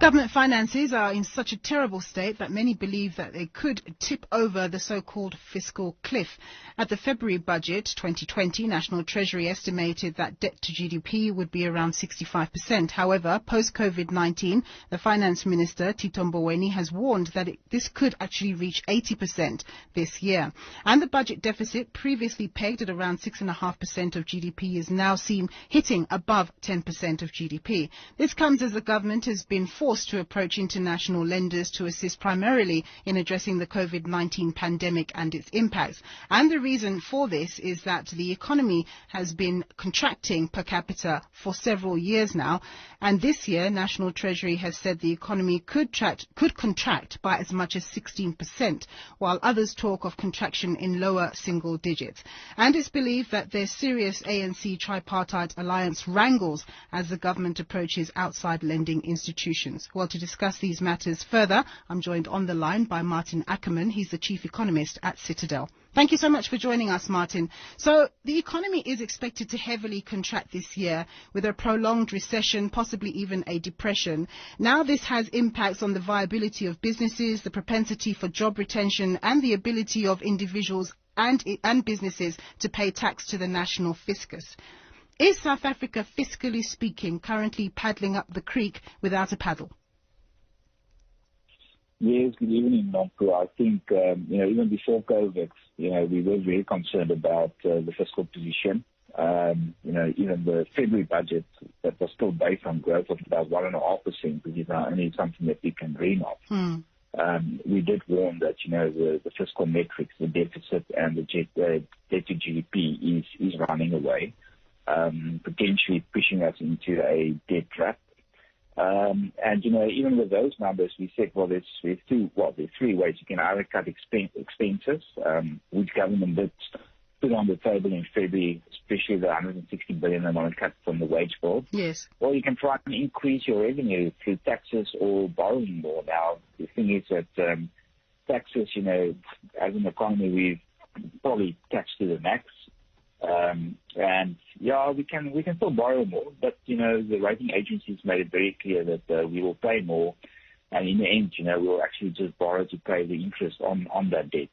Government finances are in such a terrible state that many believe that they could tip over the so-called fiscal cliff. At the February budget 2020, National Treasury estimated that debt to GDP would be around 65%. However, post-COVID-19, the Finance Minister, Tito Mboweni, has warned that this could actually reach 80% this year. And the budget deficit, previously pegged at around 6.5% of GDP, is now seen hitting above 10% of GDP. This comes as the government has been forced to approach international lenders to assist primarily in addressing the COVID-19 pandemic and its impacts. And the reason for this is that the economy has been contracting per capita for several years now. And this year, National Treasury has said the economy could contract by as much as 16%, while others talk of contraction in lower single digits. And it's believed that there's serious ANC tripartite alliance wrangles as the government approaches outside lending institutions. Well, to discuss these matters further, I'm joined on the line by Maarten Ackerman. He's the Chief Economist at Citadel. Thank you so much for joining us, Maarten. So the economy is expected to heavily contract this year with a prolonged recession, possibly even a depression. Now this has impacts on the viability of businesses, the propensity for job retention, and the ability of individuals and businesses to pay tax to the national fiscus. Is South Africa, fiscally speaking, currently paddling up the creek without a paddle? Yes, good evening, Nonku. I think, even before COVID, we were very concerned about the fiscal position. Even the February budget that was still based on growth of about 1.5%, which is now only something that we can dream of. We did warn that, the fiscal metrics, the deficit and the debt to GDP is running away, potentially pushing us into a debt trap. Even with those numbers, we said, there's three ways. You can either cut expenses, which government did put on the table in February, especially the 160 billion they want to cut from the wage bill. Yes. Or you can try and increase your revenue through taxes or borrowing more. Now, the thing is that taxes, as an economy, we've probably taxed to the max. We can still borrow more, but, the rating agencies made it very clear that we will pay more. And in the end, we'll actually just borrow to pay the interest on that debt.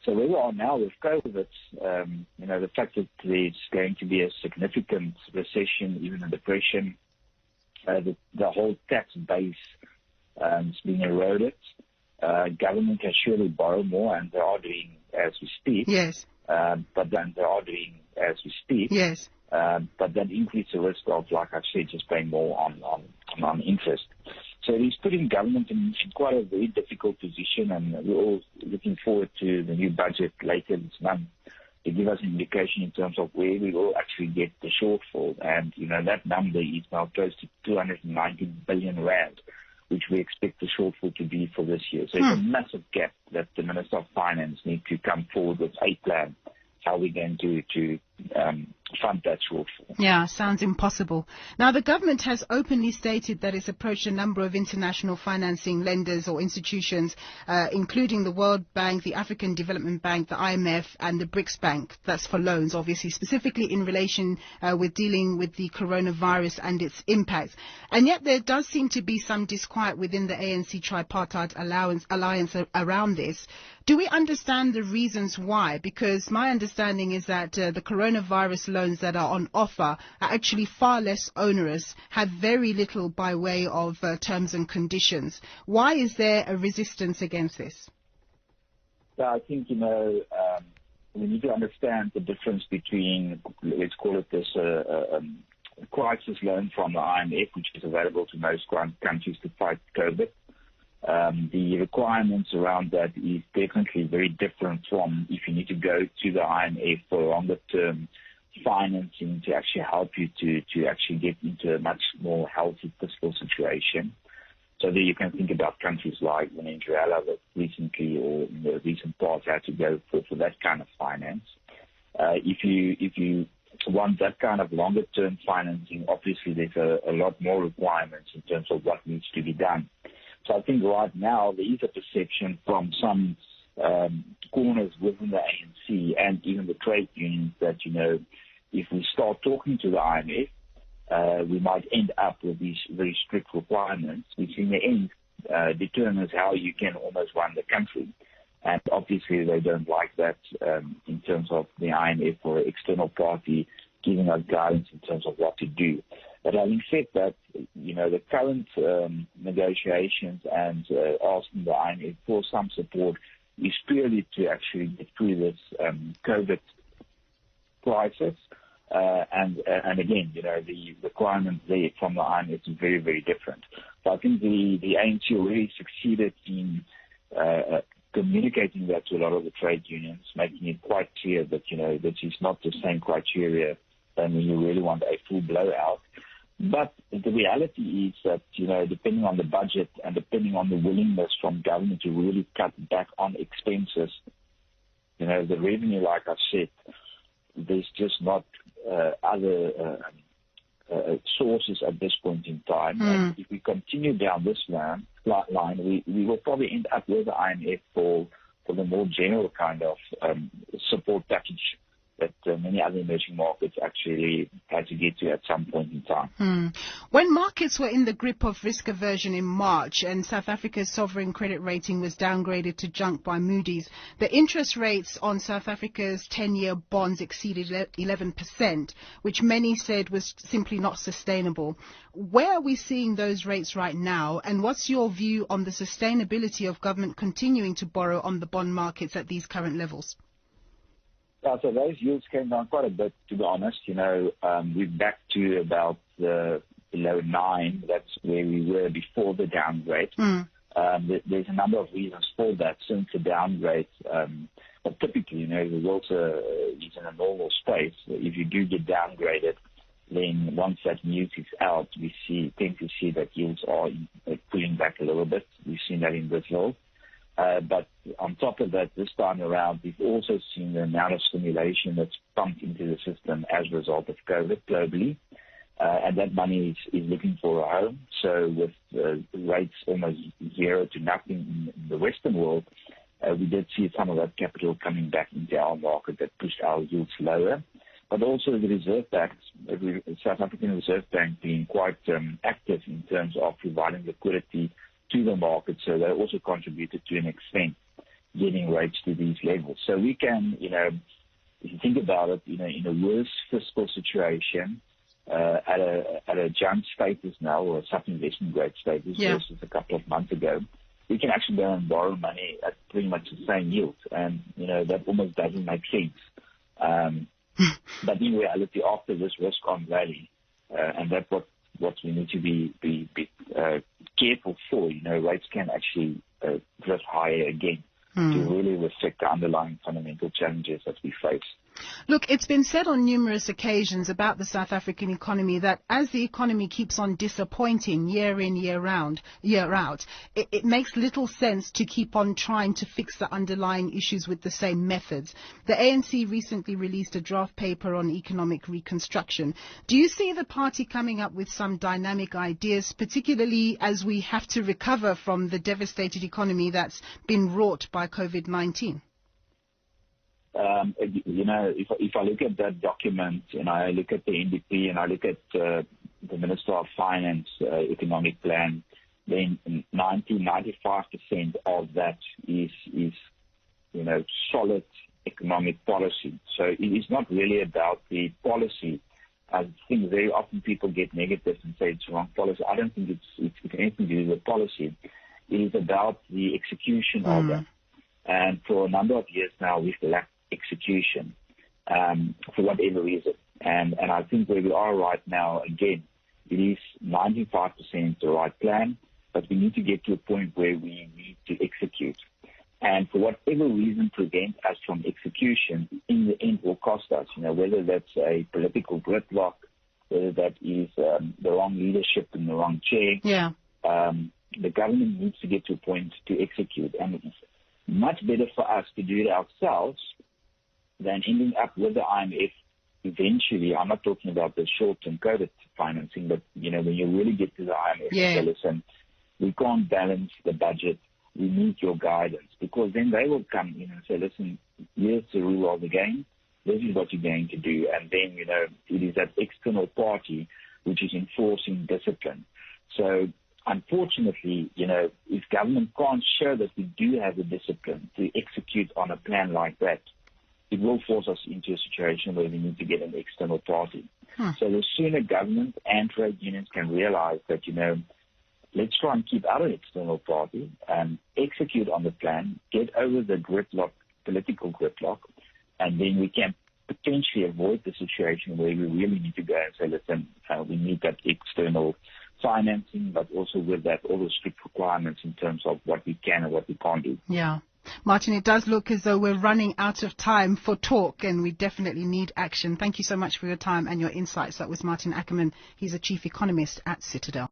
So where we are now with COVID, the fact that there's going to be a significant recession, even a depression, the whole tax base is being eroded. Government can surely borrow more, and they are doing as we speak. Yes. But then they are doing as we speak. Yes. But that increases the risk of, like I said, just paying more on interest. So he's putting government in quite a very difficult position, and we're all looking forward to the new budget later this month to give us an indication in terms of where we will actually get the shortfall. And, that number is now close to 290 billion rand, which we expect the shortfall to be for this year. So it's a massive gap that the Minister of Finance needs to come forward with a plan how we're going to fund that shortfall. Yeah, sounds impossible. Now, the government has openly stated that it's approached a number of international financing lenders or institutions, including the World Bank, the African Development Bank, the IMF, and the BRICS Bank. That's for loans, obviously, specifically in relation with dealing with the coronavirus and its impacts. And yet there does seem to be some disquiet within the ANC tripartite alliance around this. Do we understand the reasons why? Because my understanding is that the coronavirus loans that are on offer are actually far less onerous, have very little by way of terms and conditions. Why is there a resistance against this? I think, we need to understand the difference between, let's call it this, crisis loan from the IMF, which is available to most countries to fight COVID. The requirements around that is definitely very different from if you need to go to the IMF for longer term financing to actually help you to actually get into a much more healthy fiscal situation. So there you can think about countries like Venezuela that recently or in the recent past had to go for that kind of finance. If you want that kind of longer term financing, obviously there's a lot more requirements in terms of what needs to be done. So I think right now there is a perception from some corners within the ANC and even the trade unions that, if we start talking to the IMF we might end up with these very strict requirements, which in the end determines how you can almost run the country. And obviously they don't like that in terms of the IMF or external party giving us guidance in terms of what to do. But having said that, the current negotiations and asking the IMF for some support is purely to actually get through this COVID crisis. And again, the requirements there from the IMF is very, very different. So I think the ANC really succeeded in communicating that to a lot of the trade unions, making it quite clear that, that is not the same criteria than when you really want a full blowout. But the reality is that, depending on the budget and depending on the willingness from government to really cut back on expenses, the revenue, like I said, there's just not other sources at this point in time. And if we continue down this line, we will probably end up with the IMF for the more general kind of support package that many other emerging markets actually had to get to at some point in time. When markets were in the grip of risk aversion in March and South Africa's sovereign credit rating was downgraded to junk by Moody's, the interest rates on South Africa's 10-year bonds exceeded 11%, which many said was simply not sustainable. Where are we seeing those rates right now, and what's your view on the sustainability of government continuing to borrow on the bond markets at these current levels? Yeah, so those yields came down quite a bit, to be honest. We're back to about below 9. That's where we were before the downgrade. There's a number of reasons for that since the downgrade. But typically, the world is in a normal space. If you do get downgraded, then once that news is out, we tend to see that yields are pulling back a little bit. We've seen that in Brazil. But on top of that, this time around, we've also seen the amount of stimulation that's pumped into the system as a result of COVID globally. And that money is looking for a home. So with rates almost zero to nothing in the Western world, we did see some of that capital coming back into our market that pushed our yields lower. But also the Reserve Bank, South African Reserve Bank being quite active in terms of providing liquidity to the market, so they also contributed to an extent getting rates to these levels. So we can, if you think about it, in a worse fiscal situation, at a junk status now or a sub-investment grade status versus a couple of months ago, we can actually go and borrow money at pretty much the same yield, and that almost doesn't make sense. But in reality, after this risk-on rally, and that's what we need to be careful for. Rates can actually drift higher again to really reflect the underlying fundamental challenges that we face. Look, it's been said on numerous occasions about the South African economy that as the economy keeps on disappointing year in, year out, it makes little sense to keep on trying to fix the underlying issues with the same methods. The ANC recently released a draft paper on economic reconstruction. Do you see the party coming up with some dynamic ideas, particularly as we have to recover from the devastated economy that's been wrought by COVID-19? If I look at that document and I look at the NDP and I look at the Minister of Finance economic plan, then 95% of that is solid economic policy. So it is not really about the policy. I think very often people get negative and say it's wrong policy. I don't think it's anything to do with policy. It is about the execution of that. And for a number of years now, we've lacked execution for whatever reason. And I think where we are right now, again, it is 95% the right plan, but we need to get to a point where we need to execute. And for whatever reason prevent us from execution, in the end will cost us, whether that's a political gridlock, whether that is the wrong leadership in the wrong chair. The government needs to get to a point to execute. And it's much better for us to do it ourselves than ending up with the IMF eventually. I'm not talking about the short-term COVID financing, but, when you really get to the IMF and say, listen, we can't balance the budget, we need your guidance, because then they will come in and say, listen, here's the rule of the game, this is what you're going to do. And then, it is that external party which is enforcing discipline. So unfortunately, if government can't show that we do have the discipline to execute on a plan like that, it will force us into a situation where we need to get an external party. So the sooner government and trade unions can realize that, let's try and keep our external party and execute on the plan, get over the political gridlock, and then we can potentially avoid the situation where we really need to go and say, listen, we need that external financing, but also with that, all the strict requirements in terms of what we can and what we can't do. Yeah. Maarten, it does look as though we're running out of time for talk, and we definitely need action. Thank you so much for your time and your insights. That was Maarten Ackerman. He's a chief economist at Citadel.